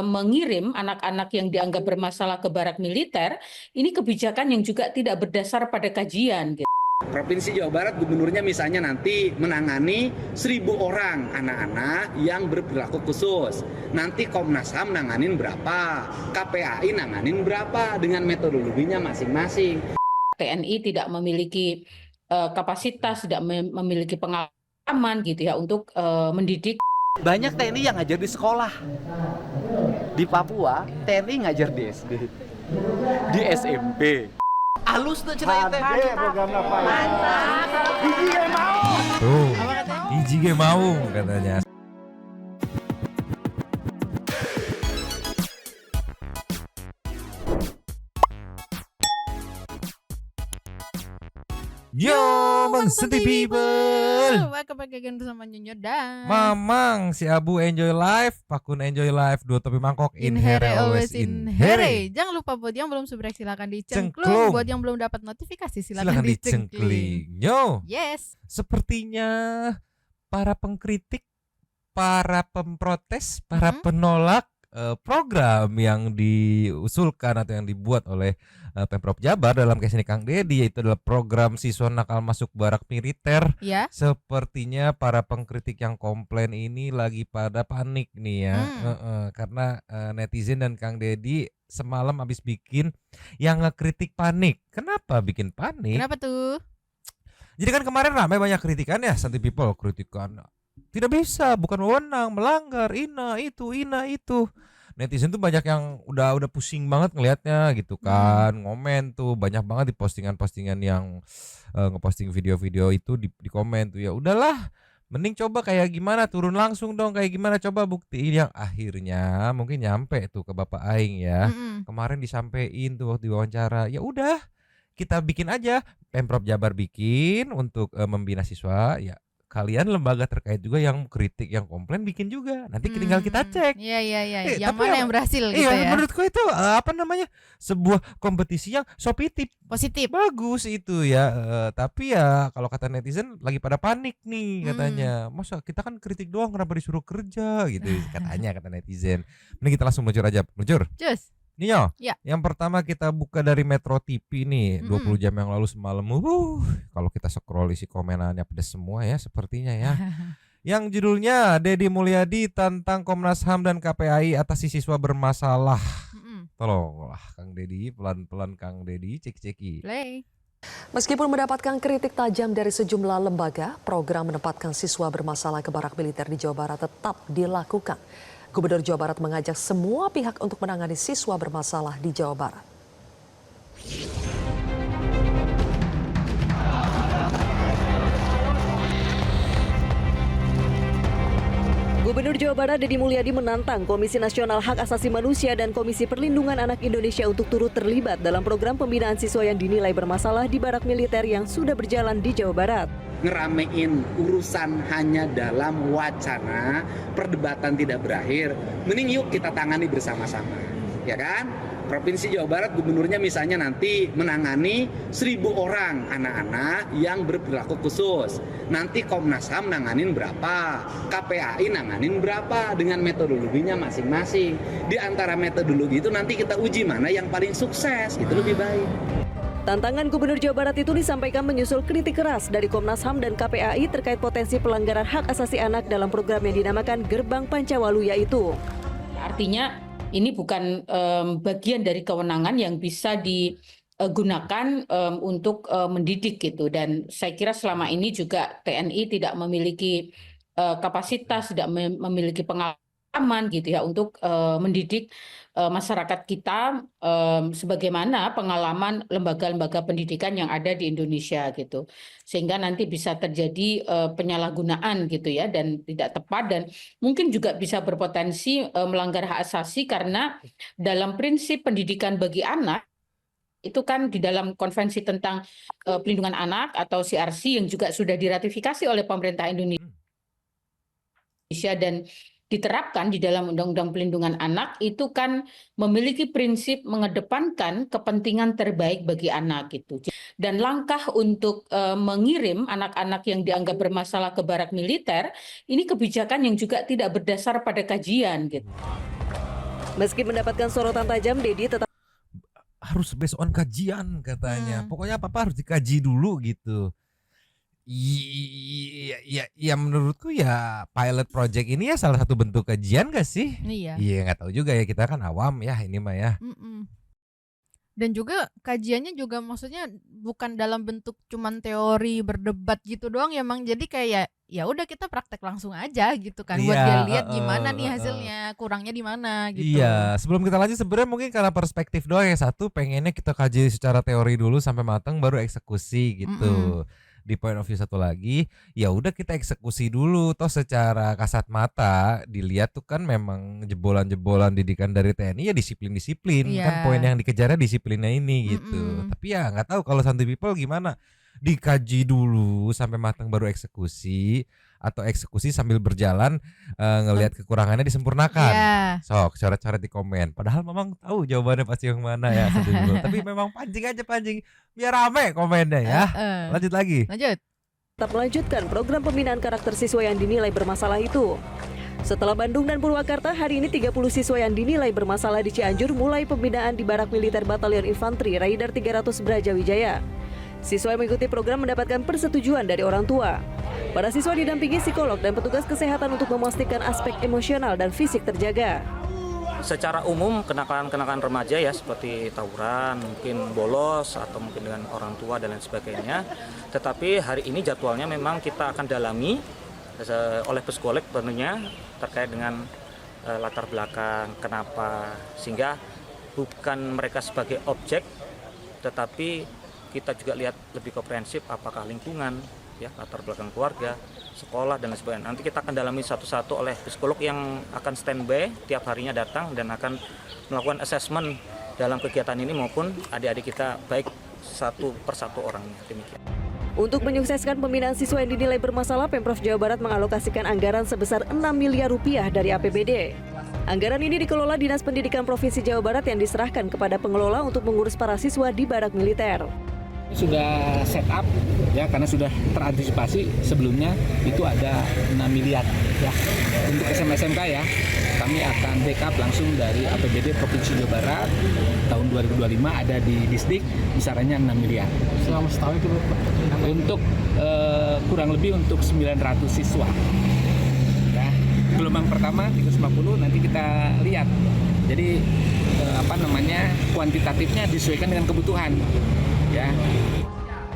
mengirim anak-anak yang dianggap bermasalah ke barak militer, ini kebijakan yang juga tidak berdasar pada kajian gitu. Provinsi Jawa Barat gubernurnya misalnya nanti menangani 1.000 orang anak-anak yang berperilaku khusus. Nanti Komnas HAM nanganin berapa, KPAI nanganin berapa dengan metodologinya masing-masing. TNI tidak memiliki kapasitas, tidak memiliki pengalaman gitu ya untuk mendidik. Banyak TNI yang ngajar di sekolah. Di Papua, TNI ngajar di SD, di SMP. Halus tuh cerita. Mantap. Tuh, hiji ge mau katanya. Yo, Bang Senti People. Welcome back again bersama Nyonyo dan Mamang, si Abu enjoy life, Pakun enjoy life, dua topi mangkok, in here always in here. here. Jangan lupa buat yang belum subscribe silakan Cengklung. dicengklung. Buat yang belum dapat notifikasi silakan Silakan dicengkling. dicengkling. Yo, Yes. sepertinya para pengkritik, para pemprotes, para penolak program yang diusulkan atau yang dibuat oleh Pemprov Jabar dalam case ini Kang Dedi, yaitu adalah program siswa nakal masuk barak militer. Ya. Sepertinya para pengkritik yang komplain ini lagi pada panik nih ya. Karena netizen dan Kang Dedi semalam habis bikin yang ngekritik panik. Kenapa bikin panik? Kenapa tuh? Jadi kan kemarin ramai banyak kritikan ya, Santi People, kritikan tidak bisa, bukan wewenang, melanggar, ina itu. Netizen tuh banyak yang udah pusing banget ngelihatnya gitu kan, ngomen tuh banyak banget di postingan-postingan yang ngeposting video-video itu di komen tuh, ya udahlah, mending coba kayak gimana, turun langsung dong kayak gimana, coba buktiin. Yang akhirnya mungkin nyampe tuh ke Bapak Aing ya. Kemarin disampein tuh waktu diwawancara, ya udah kita bikin aja, Pemprov Jabar bikin untuk membina siswa, ya kalian lembaga terkait juga yang kritik, yang komplain bikin juga. Nanti tinggal kita cek. Iya. Yang Tapi mana yang berhasil gitu ya? Menurutku itu sebuah kompetisi yang sopitip, Positif. bagus itu ya. Tapi ya kalau kata netizen lagi pada panik nih katanya. Masa kita kan kritik doang, kenapa disuruh kerja gitu katanya, kata netizen. Mending kita langsung meluncur aja. Meluncur. Cus. Nyo, Ya. yang pertama kita buka dari Metro TV nih, 20 jam yang lalu semalam. Kalau kita scroll isi komenannya pedes semua ya sepertinya ya. Yang judulnya Deddy Mulyadi tantang Komnas HAM dan KPAI atas siswa bermasalah. Tolonglah Kang Deddy, pelan-pelan Kang Deddy, cek-ceki. Play. Meskipun mendapatkan kritik tajam dari sejumlah lembaga, program menempatkan siswa bermasalah ke barak militer di Jawa Barat tetap dilakukan. Gubernur Jawa Barat mengajak semua pihak untuk menangani siswa bermasalah di Jawa Barat. Gubernur Jawa Barat Deddy Mulyadi menantang Komisi Nasional Hak Asasi Manusia dan Komisi Perlindungan Anak Indonesia untuk turut terlibat dalam program pembinaan siswa yang dinilai bermasalah di barak militer yang sudah berjalan di Jawa Barat. Ngeramein urusan hanya dalam wacana, perdebatan tidak berakhir, mending yuk kita tangani bersama-sama, ya kan? Provinsi Jawa Barat gubernurnya misalnya nanti menangani 1.000 orang anak-anak yang berperilaku khusus. Nanti Komnas HAM nanganin berapa, KPAI nanganin berapa dengan metodologinya masing-masing. Di antara metodologi itu nanti kita uji mana yang paling sukses, itu lebih baik. Tantangan Gubernur Jawa Barat itu disampaikan menyusul kritik keras dari Komnas HAM dan KPAI terkait potensi pelanggaran hak asasi anak dalam program yang dinamakan Gerbang Pancawaluya itu. Artinya ini bukan bagian dari kewenangan yang bisa digunakan untuk mendidik gitu. Dan saya kira selama ini juga TNI tidak memiliki kapasitas, tidak memiliki pengalaman gitu ya untuk mendidik masyarakat kita sebagaimana pengalaman lembaga-lembaga pendidikan yang ada di Indonesia gitu, sehingga nanti bisa terjadi penyalahgunaan gitu ya dan tidak tepat, dan mungkin juga bisa berpotensi melanggar hak asasi karena dalam prinsip pendidikan bagi anak itu kan di dalam konvensi tentang pelindungan anak atau CRC yang juga sudah diratifikasi oleh pemerintah Indonesia dan diterapkan di dalam Undang-Undang Pelindungan Anak itu kan memiliki prinsip mengedepankan kepentingan terbaik bagi anak gitu. Dan langkah untuk mengirim anak-anak yang dianggap bermasalah ke barak militer ini kebijakan yang juga tidak berdasar pada kajian gitu. Meski mendapatkan sorotan tajam, Dedi tetap Harus based on kajian katanya. Pokoknya apa-apa harus dikaji dulu gitu. Ya menurutku ya pilot project ini ya salah satu bentuk kajian gak sih? Iya. Iya nggak tahu juga ya, kita kan awam ya ini mah ya. Mm-mm. Dan juga kajiannya juga maksudnya bukan dalam bentuk cuman teori berdebat gitu doang ya Mang. Jadi kayak ya udah kita praktek langsung aja gitu kan buat Iya, dia lihat gimana nih hasilnya, kurangnya di mana gitu. Iya, sebelum kita lanjut sebenarnya mungkin karena perspektif doang yang satu pengennya kita kaji secara teori dulu sampai matang baru eksekusi gitu. Di point of view satu lagi, ya udah kita eksekusi dulu toh secara kasat mata dilihat tuh kan memang jebolan-jebolan didikan dari TNI ya disiplin-disiplin kan Iya. poin yang dikejarnya disiplinnya ini gitu. Tapi ya nggak tahu kalau Santi People gimana, dikaji dulu sampai matang baru eksekusi atau eksekusi sambil berjalan ngelihat kekurangannya disempurnakan. Iya. Sok coret-coret di komen. Padahal memang tahu jawabannya pasti yang mana ya Santi People. Tapi memang pancing biar rame komennya ya. Lanjut lagi. Lanjut. tetap melanjutkan program pembinaan karakter siswa yang dinilai bermasalah itu. Setelah Bandung dan Purwakarta, hari ini 30 siswa yang dinilai bermasalah di Cianjur mulai pembinaan di Barak Militer Batalion Infanteri Raider 300 Brajawijaya. Siswa yang mengikuti program mendapatkan persetujuan dari orang tua. Para siswa didampingi psikolog dan petugas kesehatan untuk memastikan aspek emosional dan fisik terjaga. Secara umum kenakalan-kenakalan remaja ya seperti tawuran, mungkin bolos atau mungkin dengan orang tua dan lain sebagainya. Tetapi hari ini jadwalnya memang kita akan dalami oleh psikolog tentunya terkait dengan latar belakang kenapa, sehingga bukan mereka sebagai objek tetapi kita juga lihat lebih komprehensif apakah lingkungan, ya, latar belakang keluarga, sekolah dan lain sebagainya. Nanti kita akan dalami satu-satu oleh psikolog yang akan standby tiap harinya datang dan akan melakukan assessment dalam kegiatan ini maupun adik-adik kita baik satu persatu orangnya, demikian. Untuk menyukseskan pembinaan siswa yang dinilai bermasalah, Pemprov Jawa Barat mengalokasikan anggaran sebesar 6 miliar rupiah dari APBD. Anggaran ini dikelola Dinas Pendidikan Provinsi Jawa Barat yang diserahkan kepada pengelola untuk mengurus para siswa di Barak Militer. Sudah set up ya, karena sudah terantisipasi sebelumnya itu ada 6 miliar ya. Untuk SMA-SMK ya, kami akan backup langsung dari APBD Provinsi Jawa Barat tahun 2025 ada di distrik besarannya 6 miliar. Selama setahun itu untuk kurang lebih untuk 900 siswa. Ya, gelombang pertama 350, nanti kita lihat. Jadi kuantitatifnya disesuaikan dengan kebutuhan. Ya.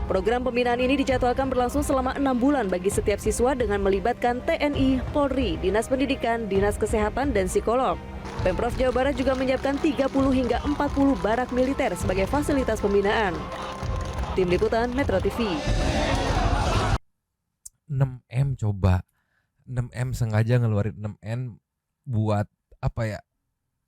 Program pembinaan ini dijadwalkan berlangsung selama 6 bulan bagi setiap siswa dengan melibatkan TNI, Polri, Dinas Pendidikan, Dinas Kesehatan, dan psikolog. Pemprov Jawa Barat juga menyiapkan 30 hingga 40 barak militer sebagai fasilitas pembinaan. Tim Liputan Metro TV. 6M coba. 6M sengaja ngeluarin 6M buat apa ya?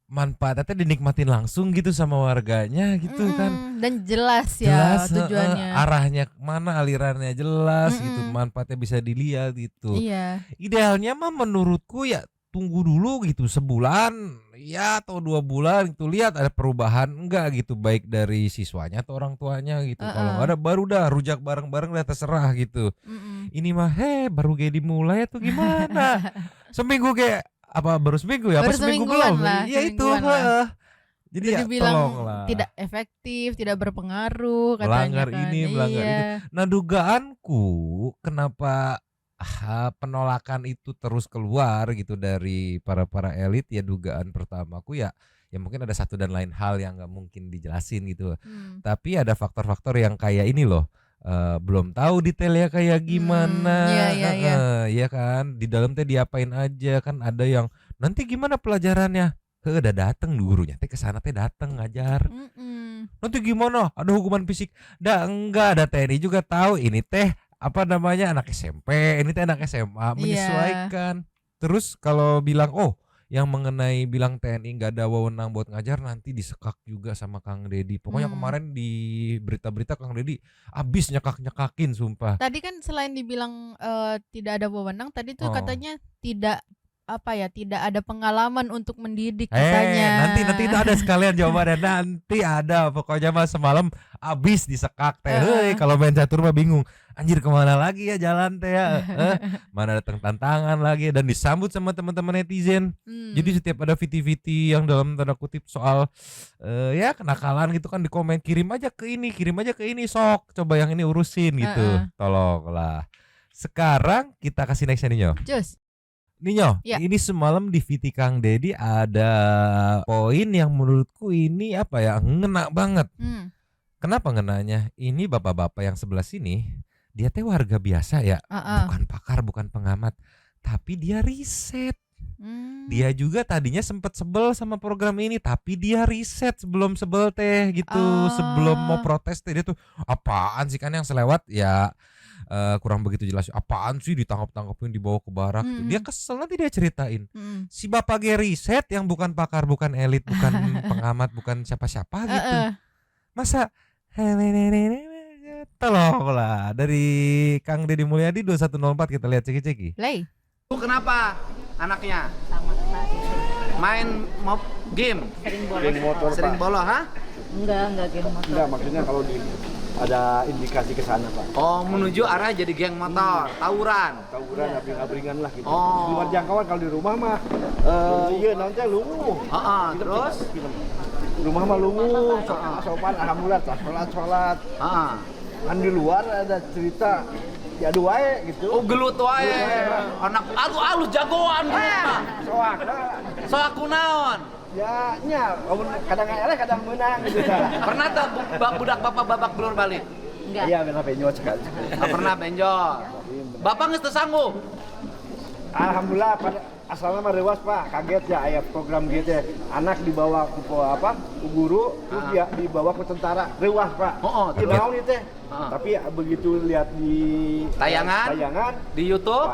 Manfaatnya dinikmatin langsung gitu sama warganya gitu kan. Dan jelas ya tujuannya. Arahnya kemana, alirannya jelas gitu, manfaatnya bisa dilihat gitu. Iya. Idealnya mah menurutku ya tunggu dulu gitu sebulan ya atau 2 bulan gitu, lihat ada perubahan enggak gitu, baik dari siswanya atau orang tuanya gitu. Kalau nggak ada baru dah rujak bareng-bareng udah terserah gitu. Ini mah baru kayak dimulai atau gimana? Seminggu kayak apa baru seminggu ya? Apa Baru seminggu semingguan belum? lah, Iya itu. semingguan lah. Jadi Udah ya dibilang tolonglah. tidak efektif, tidak berpengaruh katanya Melanggar kan. ini, melanggar Iya. itu. Nah dugaanku kenapa penolakan itu terus keluar gitu dari para elit, ya dugaan pertamaku ya mungkin ada satu dan lain hal yang nggak mungkin dijelasin gitu. Tapi ada faktor-faktor yang kayak ini loh. Belum tahu detailnya kayak gimana, ya kan, di dalam teh diapain aja kan, ada yang nanti gimana pelajarannya, udah dateng gurunya teh kesana teh dateng ngajar, nanti gimana ada hukuman fisik, enggak ada TNI juga tahu ini teh apa namanya anak SMP, ini teh anak SMA, menyesuaikan. Terus kalau bilang yang mengenai bilang TNI nggak ada wewenang buat ngajar, nanti disekak juga sama Kang Deddy. Pokoknya kemarin di berita-berita Kang Deddy abis nyekak-nyekakin sumpah. Tadi kan selain dibilang tidak ada wewenang, tadi tuh katanya tidak tidak ada pengalaman untuk mendidik katanya. Nanti itu ada sekalian jawabannya. Nanti ada, pokoknya mah semalam abis disekak teh. Heuy, kalau main catur mah bingung. Anjir kemana lagi ya jalan teh ya? Mana datang tantangan lagi dan disambut sama teman-teman netizen. Jadi setiap ada VT-VT yang dalam tanda kutip soal ya kenakalan gitu kan di komen, kirim aja ke ini, sok coba yang ini urusin gitu. Tolonglah. Sekarang kita kasih nextnya nih Nyo. Just. Ninyo, Ya. ini semalam di VT Kang Dedi ada poin yang menurutku ini ngena banget. Kenapa ngenanya? Ini bapak-bapak yang sebelah sini, dia teh warga biasa ya, bukan pakar, bukan pengamat, tapi dia riset. Dia juga tadinya sempat sebel sama program ini, tapi dia riset sebelum sebel teh gitu, sebelum mau protes teh dia tuh apaan sih kan yang selewat ya. Kurang begitu jelas apaan sih ditangkap-tangkapin dibawa ke barak tuh. Dia kesel, nanti dia ceritain si bapak riset yang bukan pakar, bukan elit, bukan pengamat, bukan siapa-siapa gitu. Masa tolonglah. Dari Kang Deddy Mulyadi 2104 kita lihat ceki-ceki. Lay. Kenapa anaknya main game? Sering bolos, ha? Enggak game motor. Enggak, maksudnya kalau ada indikasi ke sana, Pak. Oh, menuju arah jadi geng motor, tawuran, abring-abringan lah gitu. Oh. Di luar jangkauan, kalau di rumah mah iya nanti lungu. Terus Di rumah mah lungu, sopan alhamdulillah, sholat. Kan di luar ada cerita ya wae gitu. Oh, gelut wae. Anak alus jagoan gelut mah. Soak kunaon? Ya nya, kadang eleh kadang menang gitu. Pernah tuh budak bapak babak belur balik? Enggak. Iya, benar benjol sekali. Pernah benjol. Bapak geus teu sanggup. Alhamdulillah pada asalnya mah rewas Pak, kaget ya aya program gitu ya. Anak dibawa ke ku guru, terus dia dibawa ke tentara, rewas Pak. Terus? Mau nih teh. Tapi begitu lihat di Tayangan di YouTube,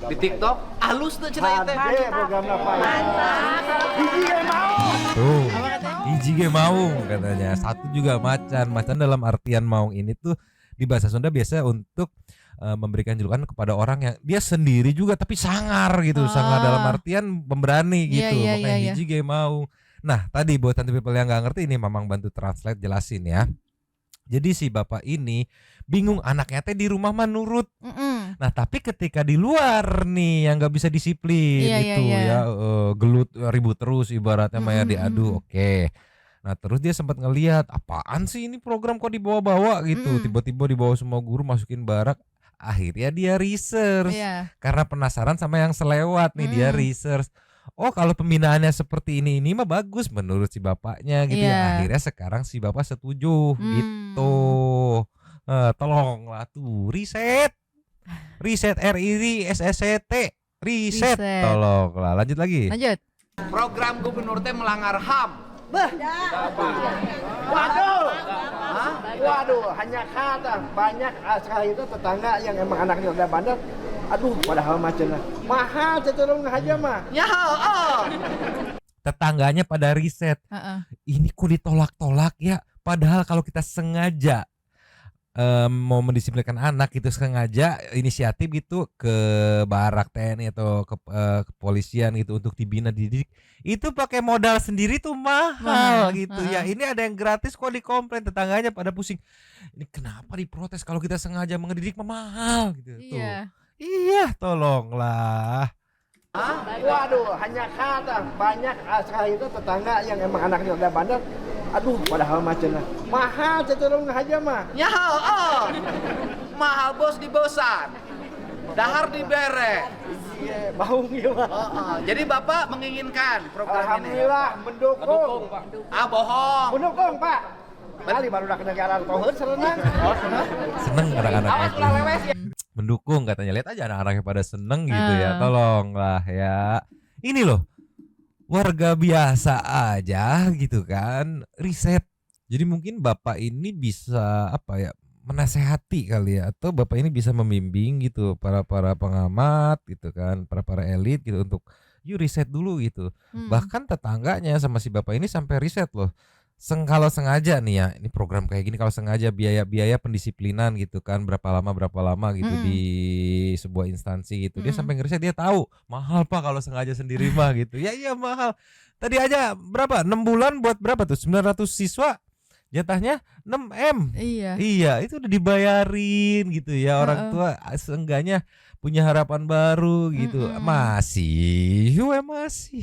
di TikTok, halus tuh cerita teh. Program apa ya? Tuh, hiji ge maung katanya. Satu juga macan. Macan dalam artian maung ini tuh di bahasa Sunda biasa untuk memberikan julukan kepada orang yang dia sendiri juga tapi sangar gitu. Sangar dalam artian pemberani gitu. Makanya hiji ge maung. Nah, tadi buat Santi People yang nggak ngerti ini Mamang bantu translate jelasin ya. Jadi si bapak ini bingung, anaknya teh di rumah mah nurut. Nah tapi ketika di luar nih yang nggak bisa disiplin ya gelut ribut terus ibaratnya mah ya diadu. Oke. Nah terus dia sempat ngelihat apaan sih ini program kok dibawa-bawa gitu. Tiba-tiba dibawa semua guru masukin barak. Akhirnya dia research karena penasaran sama yang selewat nih. Dia research. Oh kalau pembinaannya seperti ini mah bagus menurut si bapaknya gitu ya. Akhirnya sekarang si bapak setuju gitu. Tolonglah tuh riset RISSCT riset. Tolonglah lanjut lagi. Program gubernur teh melanggar HAM. Waduh, hanya kata banyak sekali itu tetangga yang emang anaknya udah bandel. Aduh, padahal macam mahal ceturung aja mah. Ya, Tetangganya pada riset. Ini kok ditolak-tolak ya. Padahal kalau kita sengaja mau mendisiplinkan anak gitu, sengaja inisiatif gitu ke barak TNI atau ke kepolisian gitu untuk dibina dididik, itu pakai modal sendiri tuh mahal gitu ya. Ini ada yang gratis kok dikomplain, tetangganya pada pusing. Ini kenapa diprotes kalau kita sengaja mendidik mahal gitu. Iya, tolonglah. Waduh, hanya kata banyak sekali itu tetangga yang emang anaknya udah bandel. Aduh, padahal macam mahal ceturung aja mah. Ya, mahal bos di bosan, dahar dibere. Iya, mau gimana? Jadi bapak menginginkan program ini. Alhamdulillah mendukung. Bohong. Mendukung Pak. Kali baru nak negara toheur serenang. Seneng anak-anaknya. Mendukung katanya, lihat aja anak-anaknya pada seneng gitu ya. Tolonglah ya. Ini loh warga biasa aja gitu kan riset. Jadi mungkin bapak ini bisa menasehati kali ya, atau bapak ini bisa membimbing gitu para pengamat gitu kan, para elit gitu untuk yuk riset dulu gitu. Bahkan tetangganya sama si bapak ini sampai riset loh. kalau sengaja nih ya, ini program kayak gini kalau sengaja biaya pendisiplinan gitu kan berapa lama gitu di sebuah instansi gitu. Dia sampai ngeriset dia tahu mahal Pak kalau sengaja sendiri mah gitu. Ya iya mahal. Tadi aja berapa? 6 bulan buat berapa tuh? 900 siswa. Jatahnya 6M. Iya. Iya, itu udah dibayarin gitu ya. Orang tua seenggaknya punya harapan baru gitu. Masih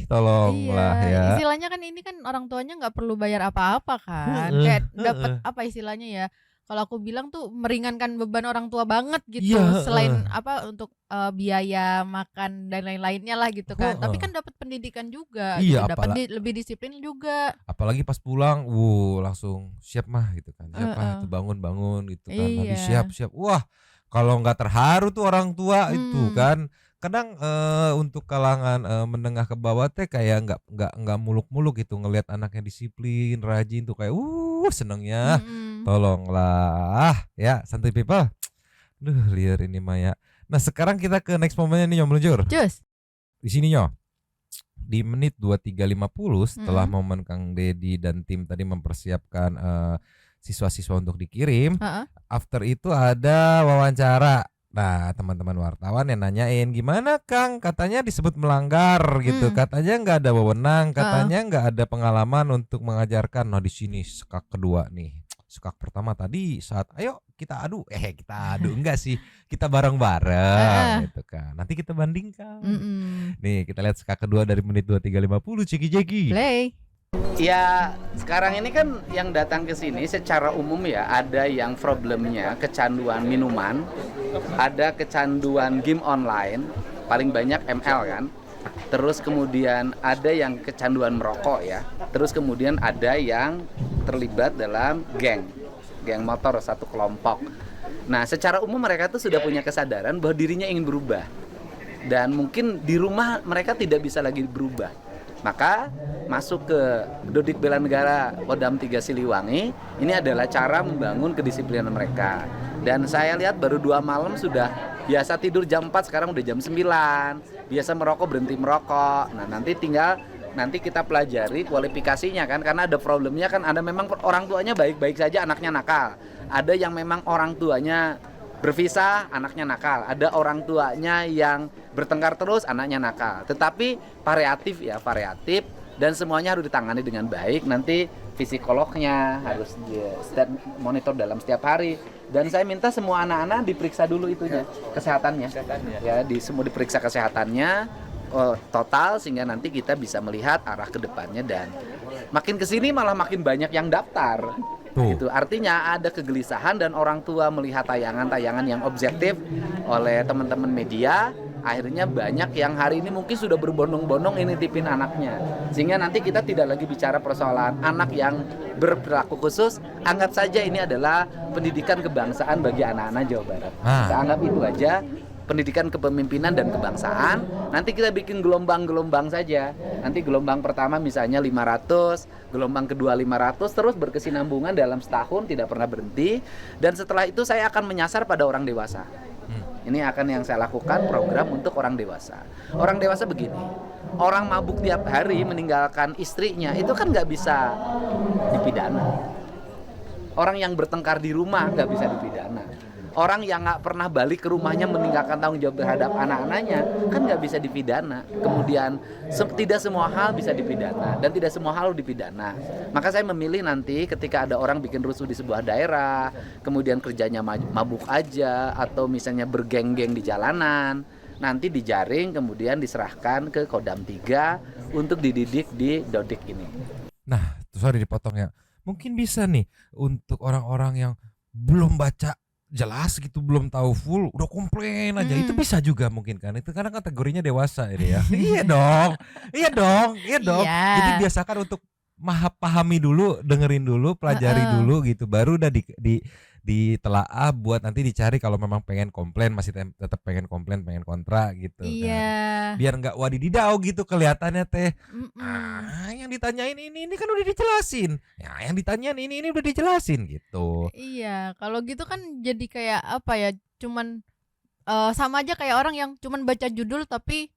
tolonglah Iya, ya. istilahnya kan ini kan orang tuanya nggak perlu bayar apa-apa kan, kayak dapat apa istilahnya ya? Kalau aku bilang tuh meringankan beban orang tua banget gitu, Iya, selain apa untuk biaya makan dan lain-lainnya lah gitu kan. Tapi kan dapat pendidikan juga, gitu, Iya, dapat lebih disiplin juga. apalagi pas pulang, langsung siap mah gitu kan. Siapa itu bangun gitu kan. Mandi Iya. siap. Wah, kalau nggak terharu tuh orang tua itu kan. Kadang untuk kalangan menengah ke bawah teh kayak nggak muluk-muluk gitu ngelihat anaknya disiplin, rajin tuh kayak senengnya. Tolonglah ya santuy people. Duh liar ini Maya. Nah sekarang kita ke next momennya nih Nyom Meluncur. Cus. Di sini Nyo. Di menit 23.50 setelah momen Kang Dedi dan tim tadi mempersiapkan siswa-siswa untuk dikirim. After itu ada wawancara. Nah teman-teman wartawan yang nanyain gimana Kang, katanya disebut melanggar gitu, katanya nggak ada wewenang, katanya nggak ada pengalaman untuk mengajarkan. Nah di sini sekak kedua nih, sekak pertama tadi saat ayo kita adu, enggak sih, kita bareng-bareng gitu kan. Nanti kita bandingkan. Nih kita lihat sekak kedua dari menit 23.50 Ceki. Play. Ya sekarang ini kan yang datang ke sini secara umum ya ada yang problemnya kecanduan minuman, ada kecanduan game online, paling banyak ML kan. Terus kemudian ada yang kecanduan merokok ya. Terus kemudian ada yang terlibat dalam geng motor satu kelompok. Nah secara umum mereka tuh sudah punya kesadaran bahwa dirinya ingin berubah. Dan mungkin di rumah mereka tidak bisa lagi berubah. Maka masuk ke Dodik Bela Negara Kodam 3 Siliwangi, ini adalah cara membangun kedisiplinan mereka. Dan saya lihat baru 2 malam sudah biasa tidur jam 4, sekarang udah jam 9. Biasa merokok berhenti merokok. Nah nanti kita pelajari kualifikasinya kan, karena ada problemnya kan, ada memang orang tuanya baik-baik saja anaknya nakal. Ada yang memang orang tuanya berpisah, anaknya nakal. Ada orang tuanya yang bertengkar terus, anaknya nakal. Tetapi variatif dan semuanya harus ditangani dengan baik. Nanti psikolognya harus monitor dalam setiap hari. Dan saya minta semua anak-anak diperiksa dulu itunya, kesehatannya. Ya, semua diperiksa kesehatannya total sehingga nanti kita bisa melihat arah ke depannya, dan makin kesini malah makin banyak yang daftar. Itu artinya ada kegelisahan dan orang tua melihat tayangan-tayangan yang objektif oleh teman-teman media. Akhirnya banyak yang hari ini mungkin sudah berbondong-bondong ini nitipin anaknya. Sehingga nanti kita tidak lagi bicara persoalan anak yang berperilaku khusus. Anggap saja ini adalah pendidikan kebangsaan bagi anak-anak Jawa Barat. Kita anggap itu aja, pendidikan kepemimpinan dan kebangsaan. Nanti kita bikin gelombang-gelombang saja. Nanti gelombang pertama misalnya 500, gelombang kedua 500, terus berkesinambungan dalam setahun tidak pernah berhenti. Dan setelah itu saya akan menyasar pada orang dewasa. Ini akan yang saya lakukan program untuk orang dewasa. Orang dewasa begini, orang mabuk tiap hari meninggalkan istrinya itu kan nggak bisa dipidana. Orang yang bertengkar di rumah nggak bisa dipidana. Orang yang nggak pernah balik ke rumahnya meninggalkan tanggung jawab terhadap anak-anaknya kan nggak bisa dipidana. Kemudian tidak semua hal bisa dipidana dan tidak semua hal dipidana. Maka saya memilih nanti ketika ada orang bikin rusuh di sebuah daerah, kemudian kerjanya mabuk aja atau misalnya bergeng-geng di jalanan, nanti dijaring kemudian diserahkan ke Kodam 3 untuk dididik di Dodik ini. Nah, sorry dipotong ya. Mungkin bisa nih untuk orang-orang yang belum baca jelas gitu, belum tahu full udah komplain aja, itu bisa juga mungkin kan, itu karena kategorinya dewasa ini ya. Iya dong. Jadi biasakan untuk pahami dulu, dengerin dulu, pelajari dulu gitu, baru udah ditelaah buat nanti dicari kalau memang pengen komplain, masih tetap pengen komplain, pengen kontra gitu kan. Biar nggak wadididau gitu kelihatannya teh. Yang ditanyain ini kan udah dijelasin. Ya, yang ditanyain ini udah dijelasin gitu. Iya, kalau gitu kan jadi kayak apa ya? Cuman sama aja kayak orang yang cuman baca judul tapi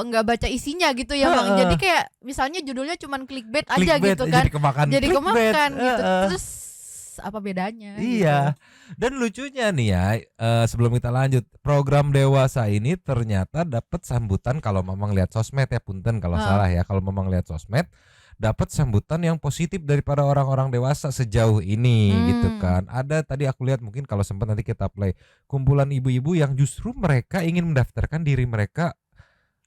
nggak baca isinya gitu ya Bang. Jadi kayak misalnya judulnya cuman clickbait aja Clickbait, gitu kan. jadi kemakan Jadi clickbait. kemakan gitu. Heeh. Terus apa bedanya Iya. gitu. Dan lucunya nih ya, sebelum kita lanjut, program dewasa ini ternyata dapat sambutan kalau Mamang lihat sosmed ya, punten kalau salah ya. Kalau Mamang lihat sosmed, dapat sambutan yang positif daripada orang-orang dewasa sejauh ini gitu kan. Ada tadi aku lihat, mungkin kalau sempat nanti kita play, kumpulan ibu-ibu yang justru mereka ingin mendaftarkan diri mereka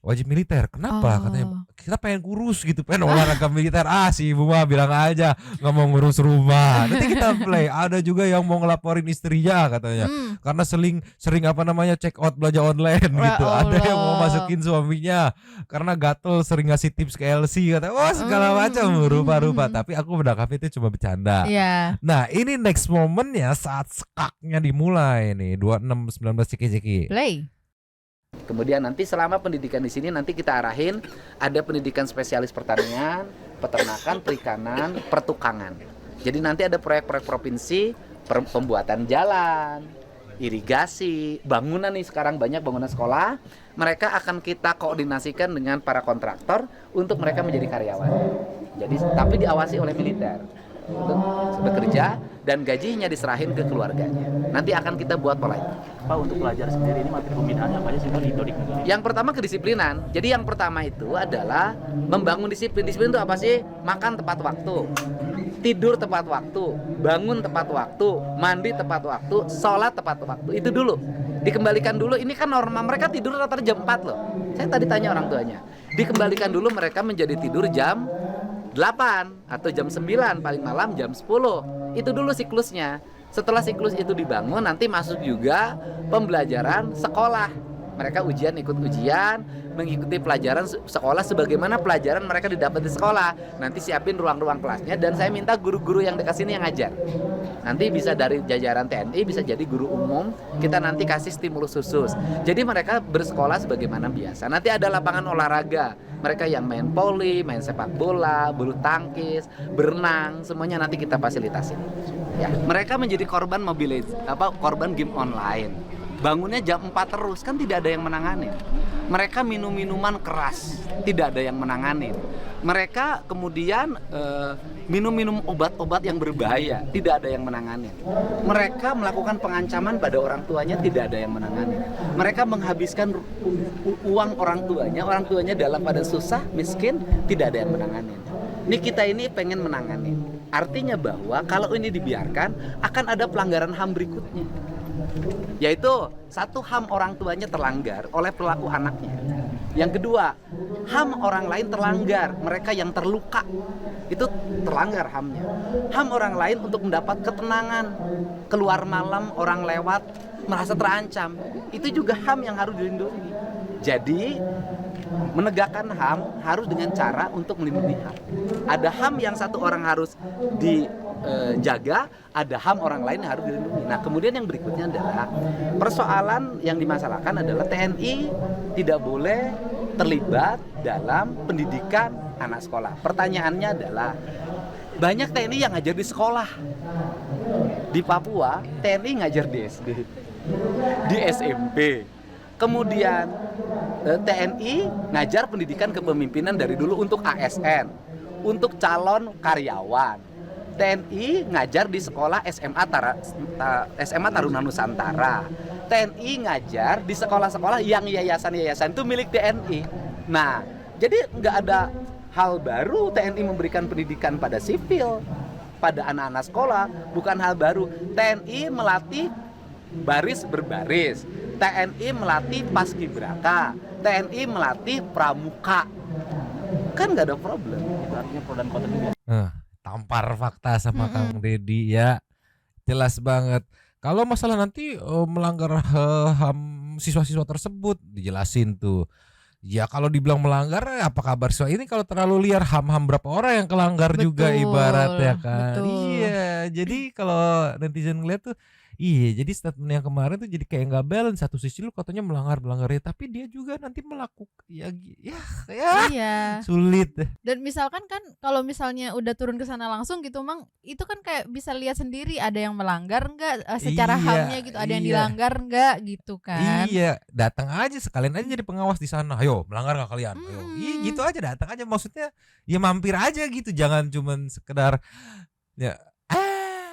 wajib militer. Kenapa? Katanya kita pengen kurus gitu, pengen olahraga militer. Si ibu mah bilang aja nggak mau ngurus rumah. Nanti kita play. Ada juga yang mau ngelaporin istrinya katanya, karena sering apa namanya check out belanja online gitu. Ada yang mau masukin suaminya karena gatel, sering ngasih tips ke LC kata. Segala macam rupa-rupa. Tapi aku menangkap itu cuma bercanda. Nah ini next momennya saat skaknya dimulai nih 26-19 ceki-ceki. Play. Kemudian nanti selama pendidikan di sini nanti kita arahin ada pendidikan spesialis pertanian, peternakan, perikanan, pertukangan. Jadi nanti ada proyek-proyek provinsi, pembuatan jalan, irigasi, bangunan nih sekarang banyak bangunan sekolah. Mereka akan kita koordinasikan dengan para kontraktor untuk mereka menjadi karyawan. Jadi tapi diawasi oleh militer untuk bekerja dan gajinya diserahin ke keluarganya. Nanti akan kita buat pola itu. Pak, untuk pelajar sendiri ini materi pembinaannya apa aja sih Pak di Dodik? Yang pertama kedisiplinan. Jadi yang pertama itu adalah membangun disiplin. Disiplin itu apa sih? Makan tepat waktu, tidur tepat waktu, bangun tepat waktu, mandi tepat waktu, sholat tepat waktu. Itu dulu. Dikembalikan dulu. Ini kan norma mereka tidur rata-rata jam 4 loh. Saya tadi tanya orang tuanya. Dikembalikan dulu mereka menjadi tidur jam 8 atau jam 9, paling malam jam 10. Itu dulu siklusnya. Setelah siklus itu dibangun, nanti masuk juga pembelajaran sekolah. Mereka ujian, ikut ujian, mengikuti pelajaran sekolah sebagaimana pelajaran mereka didapat di sekolah. Nanti siapin ruang-ruang kelasnya dan saya minta guru-guru yang dekat sini yang ngajar. Nanti bisa dari jajaran TNI, bisa jadi guru umum, kita nanti kasih stimulus khusus. Jadi mereka bersekolah sebagaimana biasa. Nanti ada lapangan olahraga. Mereka yang main voli, main sepak bola, bulu tangkis, berenang, semuanya nanti kita fasilitasin. Ya, mereka menjadi korban korban game online. Bangunnya jam 4 terus, kan tidak ada yang menangani. Mereka minum minuman keras, tidak ada yang menangani. Mereka kemudian minum obat-obat yang berbahaya, tidak ada yang menangani. Mereka melakukan pengancaman pada orang tuanya, tidak ada yang menangani. Mereka menghabiskan uang orang tuanya dalam pada susah, miskin, tidak ada yang menangani. Ini kita ini pengen menangani. Artinya bahwa kalau ini dibiarkan akan ada pelanggaran HAM berikutnya. Yaitu satu, HAM orang tuanya terlanggar oleh pelaku anaknya. Yang kedua, HAM orang lain terlanggar, mereka yang terluka itu terlanggar HAM-nya. HAM orang lain untuk mendapat ketenangan, keluar malam orang lewat merasa terancam, itu juga HAM yang harus dilindungi. Jadi menegakkan HAM harus dengan cara untuk melindungi HAM. Ada HAM yang satu orang harus dijaga, ada HAM orang lain yang harus dilindungi. Nah, kemudian yang berikutnya adalah persoalan yang dimasalahkan adalah TNI tidak boleh terlibat dalam pendidikan anak sekolah. Pertanyaannya adalah banyak TNI yang ngajar di sekolah. Di Papua, TNI ngajar di SD, di SMP. Kemudian TNI ngajar pendidikan kepemimpinan dari dulu untuk ASN, untuk calon karyawan. TNI ngajar di sekolah SMA Taruna Nusantara. TNI ngajar di sekolah-sekolah yang yayasan-yayasan itu milik TNI. Nah, jadi nggak ada hal baru TNI memberikan pendidikan pada sipil, pada anak-anak sekolah, bukan hal baru. TNI melatih baris berbaris, TNI melatih paskibraka, TNI melatih pramuka. Kan nggak ada problem. Itu artinya pro dan kontra juga. Tampar fakta sama Kang Deddy ya, jelas banget. Kalau masalah nanti melanggar HAM siswa-siswa tersebut dijelasin tuh. Ya kalau dibilang melanggar, apa kabar siswa ini kalau terlalu liar, HAM berapa orang yang kelanggar juga ibaratnya kan. Betul. Iya, jadi kalau netizen ngeliat tuh Iya, jadi statement yang kemarin tuh jadi kayak nggak balance. Satu sisi lu katanya melanggar ya, tapi dia juga nanti melakukan ya Iya. sulit. Dan misalkan kan kalau misalnya udah turun ke sana langsung gitu Mang, itu kan kayak bisa lihat sendiri ada yang melanggar enggak secara Iya, HAM-nya gitu, ada yang iya. dilanggar enggak gitu kan. Iya, datang aja sekalian aja jadi pengawas di sana. Ayo, melanggar nggak kalian? Ayo. Iya, gitu aja datang aja, maksudnya ya mampir aja gitu, jangan cuman sekedar ya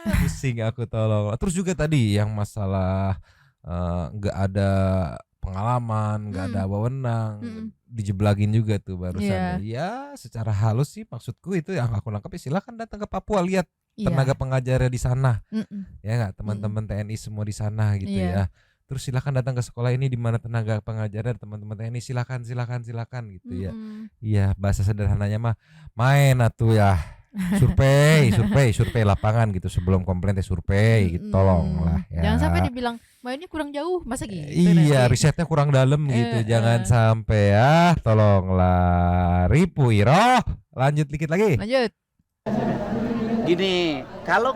pusing aku tolong. Terus juga tadi yang masalah nggak ada pengalaman, nggak ada wewenang, dijeblagin juga tuh barusan. Ya, secara halus sih maksudku itu yang aku nangkep, silakan datang ke Papua, lihat tenaga pengajarnya di sana. Ya nggak, teman-teman TNI semua di sana gitu ya. Terus silakan datang ke sekolah ini di mana tenaga pengajarnya teman-teman TNI, silakan gitu ya. Iya, bahasa sederhananya mah main atuh ya. survei lapangan gitu, sebelum komplain survei gitu, tolonglah ya. Jangan sampai dibilang mainnya kurang jauh, masa gitu. Iya, risetnya kurang dalam gitu, jangan sampai ya, tolonglah. Ripu Iro, lanjut dikit lagi. Lanjut. Gini, kalau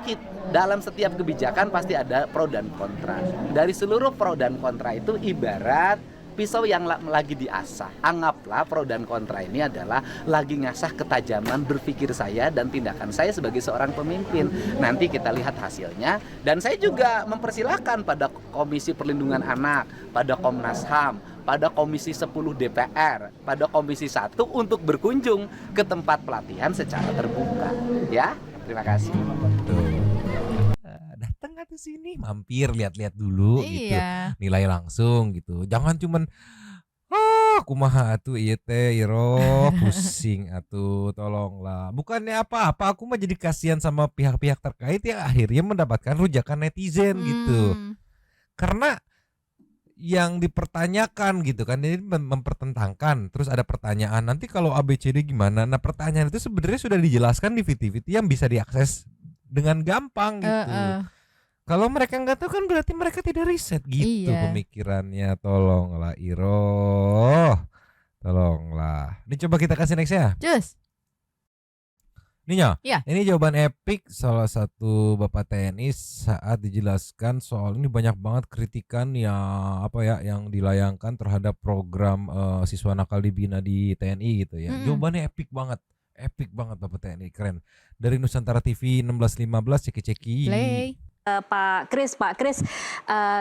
dalam setiap kebijakan pasti ada pro dan kontra. Dari seluruh pro dan kontra itu ibarat pisau yang lagi diasah. Anggaplah pro dan kontra ini adalah lagi ngasah ketajaman berpikir saya dan tindakan saya sebagai seorang pemimpin. Nanti kita lihat hasilnya. Dan saya juga mempersilahkan pada Komisi Perlindungan Anak, pada Komnas HAM, pada Komisi 10 DPR, pada Komisi 1 untuk berkunjung ke tempat pelatihan secara terbuka. Ya, terima kasih. Datang ke sini, mampir, lihat-lihat dulu gitu, Iya. nilai langsung gitu. Jangan cuman kumaha atuh ieu teh Iro, pusing atuh, tolonglah. Bukannya apa-apa, aku mah jadi kasihan sama pihak-pihak terkait yang akhirnya mendapatkan rujakan netizen gitu. Karena yang dipertanyakan gitu kan, ini mempertentangkan, terus ada pertanyaan, nanti kalau ABCD gimana? Nah, pertanyaan itu sebenarnya sudah dijelaskan di VT-VT yang bisa diakses dengan gampang gitu. Kalau mereka nggak tahu kan berarti mereka tidak riset gitu pemikirannya. Tolonglah Iro, tolonglah. Ini coba kita kasih next ya. Cus. Nih Iya. Ini jawaban epik salah satu Bapak TNI saat dijelaskan soal ini, banyak banget kritikan yang dilayangkan terhadap program siswa nakal dibina di TNI gitu ya. Jawabannya epik banget Bapak TNI, keren. Dari Nusantara TV 1615, ceki-ceki. Play. Pak Kris,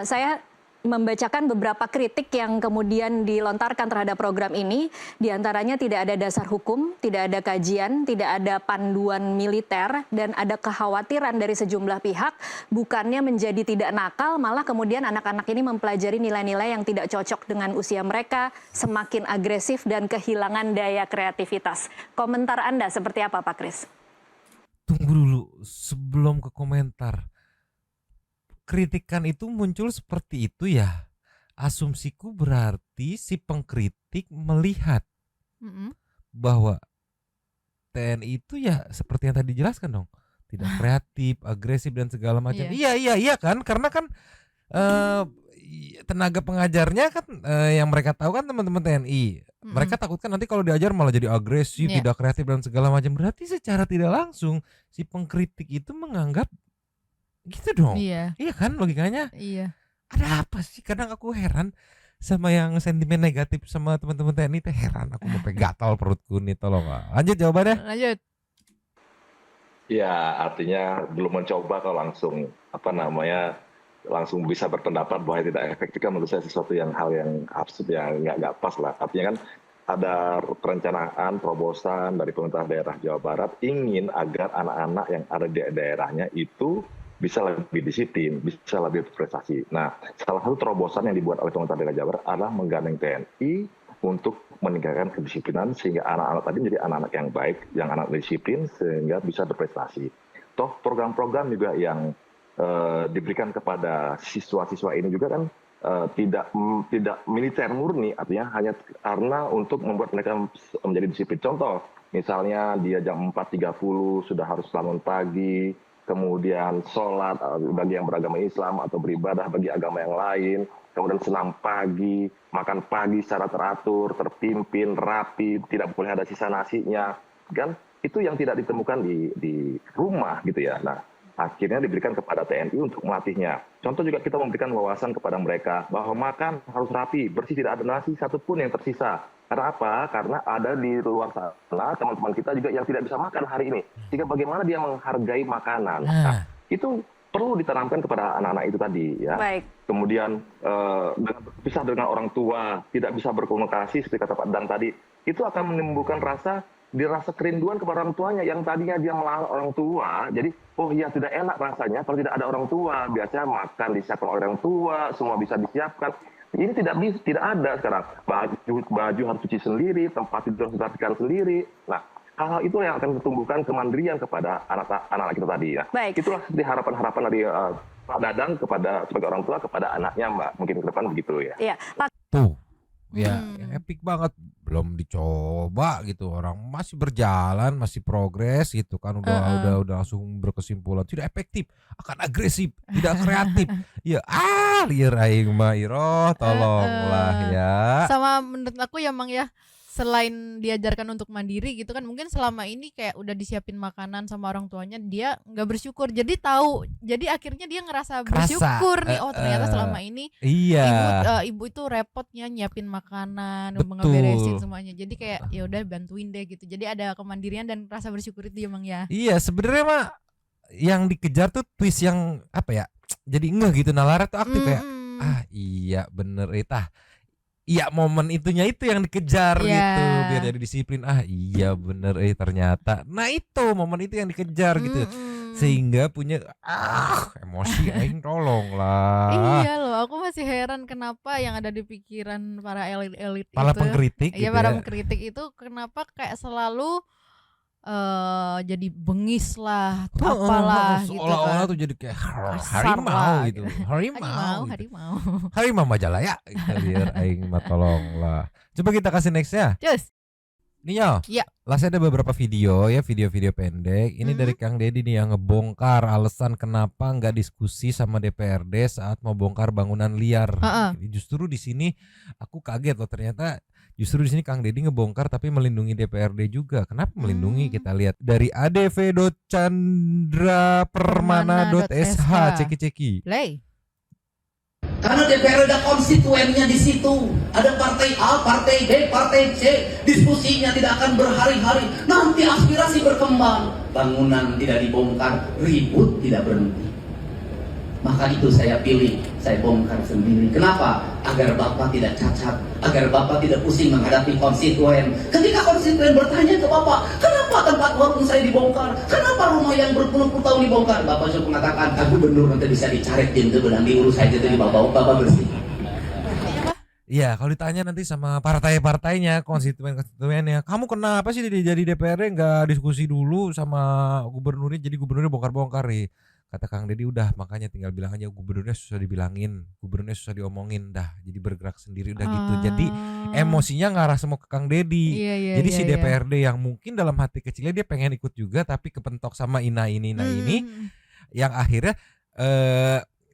saya membacakan beberapa kritik yang kemudian dilontarkan terhadap program ini. Di antaranya tidak ada dasar hukum, tidak ada kajian, tidak ada panduan militer, dan ada kekhawatiran dari sejumlah pihak bukannya menjadi tidak nakal, malah kemudian anak-anak ini mempelajari nilai-nilai yang tidak cocok dengan usia mereka, semakin agresif dan kehilangan daya kreativitas. Komentar Anda seperti apa, Pak Kris? Tunggu dulu, sebelum ke komentar. Kritikan itu muncul seperti itu ya. Asumsiku berarti si pengkritik melihat bahwa TNI itu ya seperti yang tadi dijelaskan dong, tidak kreatif, agresif dan segala macam. Iya kan, karena kan tenaga pengajarnya kan yang mereka tahu kan teman-teman TNI. Mereka takutkan nanti kalau diajar malah jadi agresif, tidak kreatif dan segala macam. Berarti secara tidak langsung si pengkritik itu menganggap gitu dong. Iya kan logikanya. Iya. Ada apa sih? Kadang aku heran sama yang sentimen negatif sama teman-teman TNI, heran aku sampai gatal perutku nih, tolong. Lanjut jawabannya. Lanjut. Ya, artinya belum mencoba kalau langsung bisa berpendapat bahwa tidak efektif, kan menurut saya sesuatu hal yang absurd, yang nggak pas lah. Artinya kan ada perencanaan terobosan dari pemerintah daerah Jawa Barat ingin agar anak-anak yang ada di daerahnya itu bisa lebih disiplin, bisa lebih berprestasi. Nah, salah satu terobosan yang dibuat oleh pemerintah daerah Jawa Barat adalah menggandeng TNI untuk meningkatkan kedisiplinan sehingga anak-anak tadi menjadi anak-anak yang baik, yang anak disiplin sehingga bisa berprestasi. Toh program-program juga yang diberikan kepada siswa-siswa ini juga kan tidak militer murni, artinya hanya karena untuk membuat mereka menjadi disiplin. Contoh, misalnya dia jam 4.30 sudah harus bangun pagi, kemudian sholat bagi yang beragama Islam atau beribadah bagi agama yang lain, kemudian senam pagi, makan pagi secara teratur, terpimpin, rapi, tidak boleh ada sisa nasinya, kan? Itu yang tidak ditemukan di rumah gitu ya. Nah, akhirnya diberikan kepada TNI untuk melatihnya. Contoh juga kita memberikan wawasan kepada mereka bahwa makan harus rapi, bersih, tidak ada nasi satupun yang tersisa. Karena apa? Karena ada di luar sana teman-teman kita juga yang tidak bisa makan hari ini. Sehingga bagaimana dia menghargai makanan. Nah, itu perlu ditanamkan kepada anak-anak itu tadi ya. Baik. Kemudian dengan berpisah dengan orang tua, tidak bisa berkomunikasi seperti kata Pak Dan tadi, itu akan menimbulkan dirasa kerinduan kepada orang tuanya yang tadinya dia melarang orang tua. Jadi, oh iya tidak enak rasanya kalau tidak ada orang tua. Biasanya makan disiapkan oleh orang tua, semua bisa disiapkan. Ini tidak ada sekarang. Baju harus cuci sendiri, tempat tidur harus dirapikan sendiri. Nah, hal-hal itu yang akan tumbuhkan kemandirian kepada anak-anak kita tadi ya. Baik. Itulah harapan-harapan dari Pak Dadang kepada sebagai orang tua kepada anaknya, Mbak. Mungkin ke depan begitu ya. Iya, Pak. Tuh. Ya, epic banget. Belum dicoba gitu. Orang masih berjalan, masih progres gitu kan. Udah langsung berkesimpulan tidak efektif, akan agresif, tidak kreatif. Ya, liar aing mah Iro, tolonglah ya. Sama menurut aku ya Mang ya, selain diajarkan untuk mandiri gitu kan, mungkin selama ini kayak udah disiapin makanan sama orang tuanya, dia nggak bersyukur, jadi akhirnya dia ngerasa bersyukur nih, oh ternyata selama ini ibu itu repotnya nyiapin makanan, ngeberesin semuanya, jadi kayak ya udah bantuin deh gitu, jadi ada kemandirian dan rasa bersyukur itu ya Mang ya. Iya, sebenarnya mah yang dikejar tuh twist yang apa ya, jadi gitu, nalar tuh aktif kayak iya bener iya momen itunya itu yang dikejar gitu biar jadi disiplin. Iya bener ternyata. Nah itu momen itu yang dikejar gitu. Sehingga punya emosi aing tolonglah. Iya loh, aku masih heran kenapa yang ada di pikiran para elit-elit itu. Pengkritik Iya, gitu para ya. pengkritik itu kenapa kayak selalu jadi bengis lah, apalah gitu Seolah-olah kan. tuh jadi kayak Kasar lah, gitu. Harimau. Harimau. Majalaya gitu, biar aing mah tolonglah. Coba kita kasih nextnya. Cus. Nih yo. Iya. Last ada beberapa video pendek. Ini dari Kang Deddy nih yang ngebongkar alasan kenapa nggak diskusi sama DPRD saat mau bongkar bangunan liar. Justru di sini aku kaget loh, ternyata justru di sini Kang Deddy ngebongkar tapi melindungi DPRD juga. Kenapa melindungi? Kita lihat dari adv.chandrapermana.sh ceki-ceki. Play. Karena DPR ada konstituennya di situ. Ada partai A, partai B, partai C. Diskusinya tidak akan berhari-hari. Nanti aspirasi berkembang. Bangunan tidak dibongkar, ribut tidak berhenti. Maka itu saya pilih, saya bongkar sendiri. Kenapa? Agar Bapak tidak cacat, agar Bapak tidak pusing menghadapi konstituen. Ketika konstituen bertanya ke Bapak, kenapa tempat warung saya dibongkar? Kenapa rumah yang berpuluh-puluh tahun dibongkar? Bapak sudah mengatakan, gubernur nanti bisa dicaret itu dan diurus saja dari Bapak bersih. Iya, kalau ditanya nanti sama partai-partainya, konstituen-konstituennya, kamu kenapa sih jadi DPRD nggak diskusi dulu sama gubernurnya, jadi gubernurnya bongkar-bongkar nih. Kata Kang Deddy udah, makanya tinggal bilang aja gubernurnya susah dibilangin, gubernurnya susah diomongin, dah jadi bergerak sendiri udah gitu. Jadi emosinya ngarah semua ke Kang Deddy. Jadi si DPRD yang mungkin dalam hati kecilnya dia pengen ikut juga tapi kepentok sama ini yang akhirnya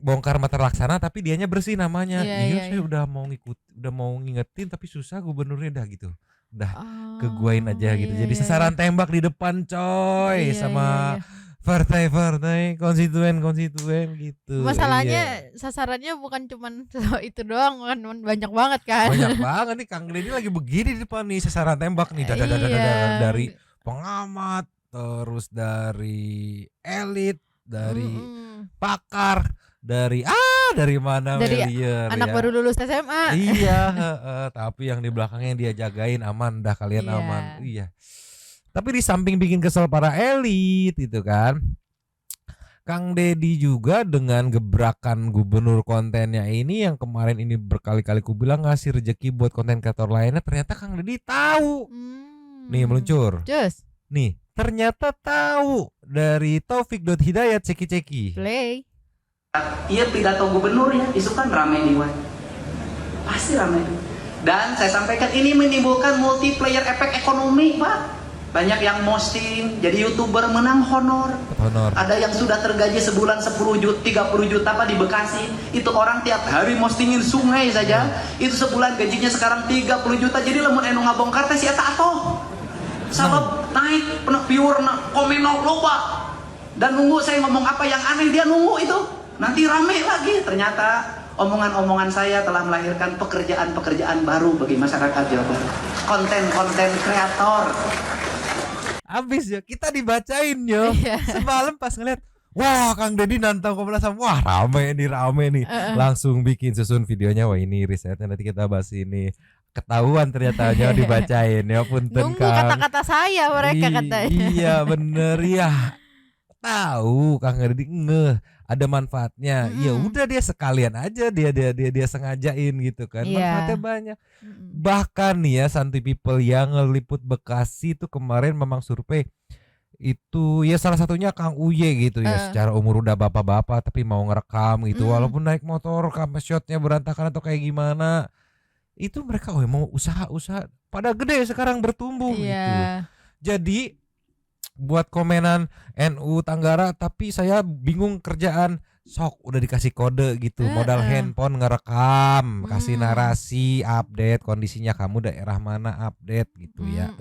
bongkar mata laksana tapi dianya bersih namanya. Saya udah mau ngingetin tapi susah gubernurnya dah gitu. Udah keguain aja gitu. Jadi sasaran tembak di depan coy sama partai-partai, konstituen gitu. Masalahnya sasarannya bukan cuman itu doang kan, banyak banget kan. Banyak banget nih, Kang Deddy lagi begini di depan nih, sasaran tembak nih dari pengamat, terus dari elit, dari pakar, dari mana anak baru lulus SMA. Iya, tapi yang di belakangnya dia jagain aman dah, kalian aman. Iya. Tapi di samping bikin kesel para elit itu kan, Kang Deddy juga dengan gebrakan gubernur kontennya ini yang kemarin ini berkali-kali ku bilang ngasih rezeki buat konten kreator lainnya, ternyata Kang Deddy tahu. Nih meluncur. Nih, ternyata tahu dari Taufik.Hidayat ceki-ceki. Play. Iya, pidato gubernur ya, isu kan ramai di web. Pasti ramai. Dan saya sampaikan ini menimbulkan multiplayer efek ekonomi, Pak. Banyak yang posting, jadi YouTuber menang honor. Ada yang sudah tergaji sebulan 10 juta, 30 juta Pak di Bekasi. Itu orang tiap hari postingin sungai saja. Itu sebulan gajinya sekarang 30 juta. Jadi lamun anu ngabongkar teh si eta atoh. Sabab naik pure komen loba. Dan nunggu saya ngomong apa yang aneh, dia nunggu itu. Nanti rame lagi. Ternyata omongan-omongan saya telah melahirkan pekerjaan-pekerjaan baru bagi masyarakat Jawa Barat. Konten-konten kreator. Abis ya kita dibacain yo. Semalam pas ngeliat, wah Kang Deddy nantang Komnas HAM, wah rame nih. Langsung bikin susun videonya, wah ini risetnya nanti kita bahas ini. Ketahuan ternyata aja dibacain ya, punten Nunggu Kang. kata-kata saya mereka katanya. Iya bener ya. Tahu Kang Deddy ngeh ada manfaatnya. Ya udah dia sekalian aja dia sengajain gitu kan. Iya. Manfaatnya banyak. Bahkan nih ya Santuy People yang ngeliput Bekasi itu kemarin memang survei itu ya salah satunya Kang Uye gitu ya, secara umur udah bapak-bapak tapi mau ngerekam gitu walaupun naik motor kamera shotnya berantakan atau kayak gimana. Itu mereka mau usaha-usaha pada gede sekarang bertumbuh gitu. Jadi buat komenan NU Tanggara tapi saya bingung kerjaan, sok udah dikasih kode gitu, modal handphone ngerekam, kasih narasi, update kondisinya kamu daerah mana, update gitu ya.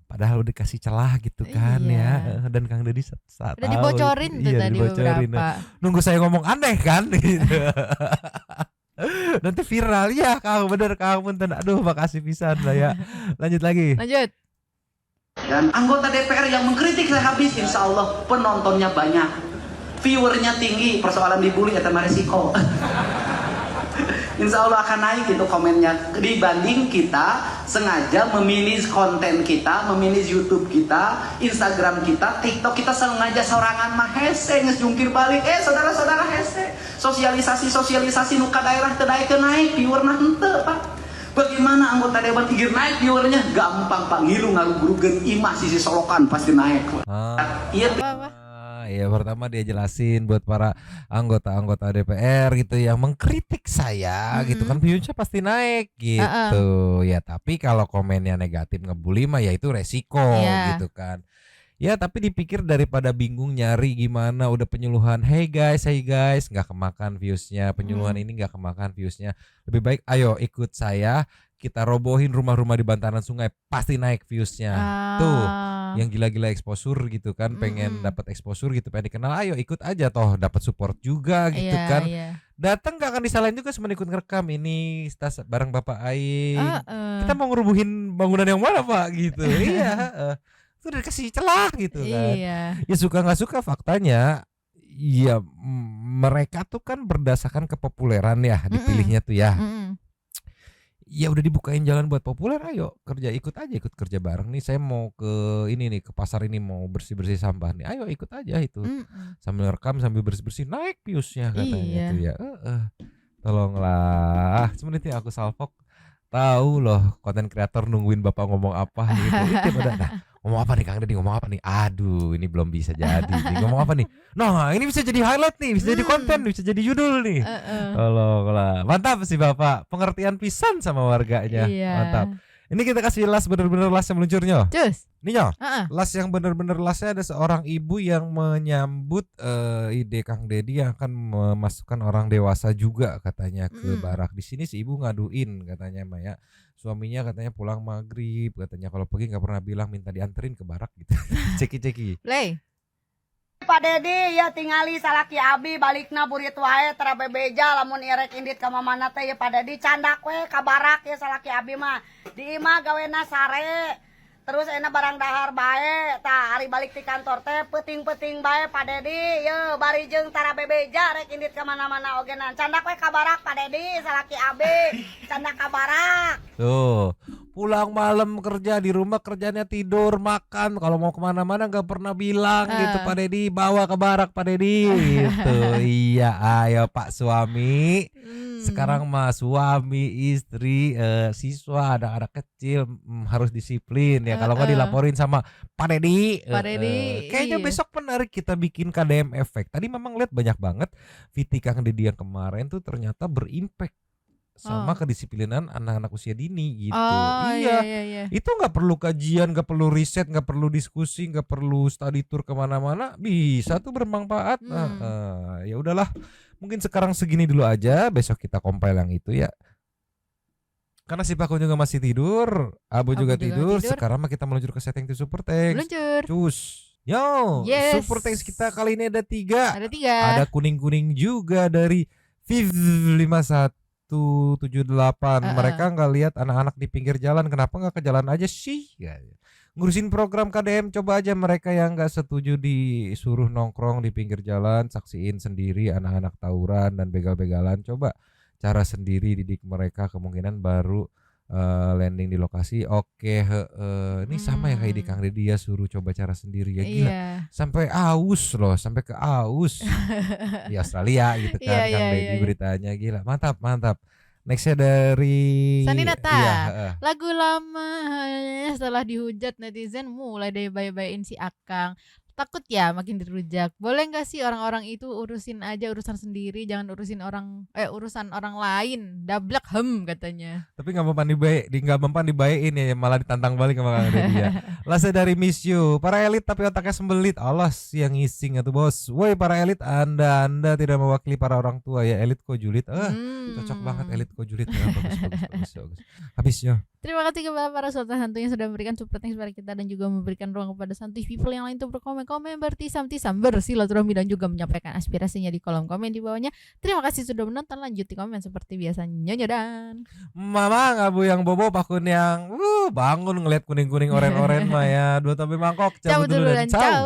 Padahal udah dikasih celah gitu kan ya. Dan Kang Deddy saat udah dibocorin tuh tadi beberapa. Nunggu saya ngomong aneh kan gitu. Nanti viral ya Kang, bener Kang, punten. Aduh makasih pisan saya. Lanjut lagi. Lanjut. Dan anggota DPR yang mengkritik saya habis, insya Allah penontonnya banyak, viewernya tinggi, persoalan dibully atau resiko. Insya Allah akan naik itu komennya dibanding kita sengaja memilih konten kita, memilih YouTube kita, Instagram kita, TikTok kita sengaja sorangan mah hese ngejungkir balik. Saudara-saudara hese sosialisasi nuka daerah tedai ke naik viewerna henteu Pak. Bagaimana anggota dewan tinggi naik viewernya? Gampang Pak, ngilu ngarugurugeun imah sisi solokan pasti naik. Iya. Ya pertama dia jelasin buat para anggota-anggota DPR gitu yang mengkritik saya gitu kan, viewnya pasti naik gitu. Ya tapi kalau komennya negatif ngebully mah ya itu resiko gitu kan. Ya tapi dipikir daripada bingung nyari gimana, udah penyuluhan hey guys nggak kemakan viewsnya, penyuluhan ini nggak kemakan viewsnya, lebih baik ayo ikut saya kita robohin rumah-rumah di bantaran sungai pasti naik viewsnya. Tuh yang gila-gila exposure gitu kan, pengen dapat exposure gitu, pengen dikenal, ayo ikut aja toh dapat support juga gitu kan. Datang gak akan disalahin juga, cuma ikut ngerekam ini stas bareng Bapak Aing. Kita mau ngerubuhin bangunan yang mana Pak gitu. Iya. Udah dikasih celah gitu kan. Ya suka nggak suka faktanya ya mereka tuh kan berdasarkan kepopuleran ya dipilihnya tuh ya. Ya udah dibukain jalan buat populer, ayo ikut kerja bareng nih, saya mau ke ini nih, ke pasar ini mau bersih sampah nih, ayo ikut aja itu. Sambil rekam sambil bersih naik viewsnya katanya tuh ya. Tolonglah semenit aku salfok tahu loh konten kreator nungguin Bapak ngomong apa gitu. Itu pada ngomong apa nih Kang Deddy, ngomong apa nih? Aduh ini belum bisa jadi. Ngomong apa nih? Nah ini bisa jadi highlight nih, bisa jadi konten, bisa jadi judul nih. Tolonglah. Mantap sih Bapak, pengertian pisan sama warganya. Mantap. Ini kita kasih las bener-bener las yang meluncurnya. Cus. Nih las yang bener-bener lasnya ada seorang ibu yang menyambut ide Kang Deddy yang akan memasukkan orang dewasa juga katanya ke barak. Di sini si ibu ngaduin katanya Maya, suaminya katanya pulang maghrib, katanya kalau pergi nggak pernah bilang minta dianterin ke barak gitu. Ceki. Play. Pak Deddy ya tingali salaki abi balikna burit wae tara bebeja lamun irek indit ka mamana teh ya Pak Deddy candak we ka barak ya salaki abi mah di imah gawena sare terus enak barang dahar bae tah hari balik di kantor teh peuting-peuting bae Pak Deddy ye bari jeung tara bebeja rek indit ka mana-mana ogenan candak we ka barak Pak Deddy salaki abi candak ka barak. Tuh pulang malam kerja di rumah, kerjanya tidur makan, kalau mau kemana-mana nggak pernah bilang gitu Pak Deddy, bawa ke barak Pak Deddy gitu. Iya ayo Pak suami, sekarang mah suami istri siswa anak-anak kecil harus disiplin ya, kalau nggak dilaporin sama Pak Deddy. Kayaknya besok menarik kita bikin KDM Effect. Tadi memang lihat banyak banget VT Kang Deddy yang kemarin tuh ternyata berimpact sama kedisiplinan anak-anak usia dini gitu. Iya. Itu nggak perlu kajian, nggak perlu riset, nggak perlu diskusi, nggak perlu study tour kemana-mana, bisa tuh bermanfaat. Ya udahlah, mungkin sekarang segini dulu aja, besok kita compile yang itu ya. Karena si Pakun juga masih tidur, Abu juga tidur. Sekarang mah kita meluncur ke setting to super text. Cus. Yo, Yes. super thanks kita kali ini ada 3. Ada 3. Ada kuning-kuning juga dari Viv 5178. Mereka nggak lihat anak-anak di pinggir jalan, kenapa nggak ke jalan aja sih? Ya. Ngurusin program KDM, coba aja mereka yang nggak setuju disuruh nongkrong di pinggir jalan, saksiin sendiri anak-anak tawuran dan begal-begalan. Coba cara sendiri didik mereka, kemungkinan baru landing di lokasi. Oke, ini sama ya kayak di Kang Deddy ya, suruh coba cara sendiri ya, gila. Iya. Sampai aus loh, sampai ke aus di Australia gitu kan, Iya, Kang iya, Deddy iya. beritanya, gila, mantap mantap. Nextnya dari Saninata, iya, lagu lama setelah dihujat netizen mulai dari bye-byein si Akang. Takut ya makin dirujak. Boleh nggak sih orang-orang itu urusin aja urusan sendiri, jangan urusin urusan orang lain. Dablak katanya. Tapi nggak mempan dibayain ya, malah ditantang balik sama Kang Deddy ya. Lasa dari Miss You, para elit tapi otaknya sembelit. Allah sih yang ngising itu bos. Woi para elit, anda tidak mewakili para orang tua ya, elit kok julid. Cocok banget elit kok julid. Bagus. Habisnya. Terima kasih kepada para sultan hantu yang sudah memberikan support kepada kita dan juga memberikan ruang kepada santuy people yang lain untuk berkomen-komen, bertisam bersilaturahmi dan juga menyampaikan aspirasinya di kolom komen di bawahnya. Terima kasih sudah menonton, lanjut di komen seperti biasanya. Nyonya dan Mama ngabu yang bobo, pakun yang bangun ngeliat kuning-kuning oren-oren mah ya. 2 topi mangkok cabut dulu dan ciao.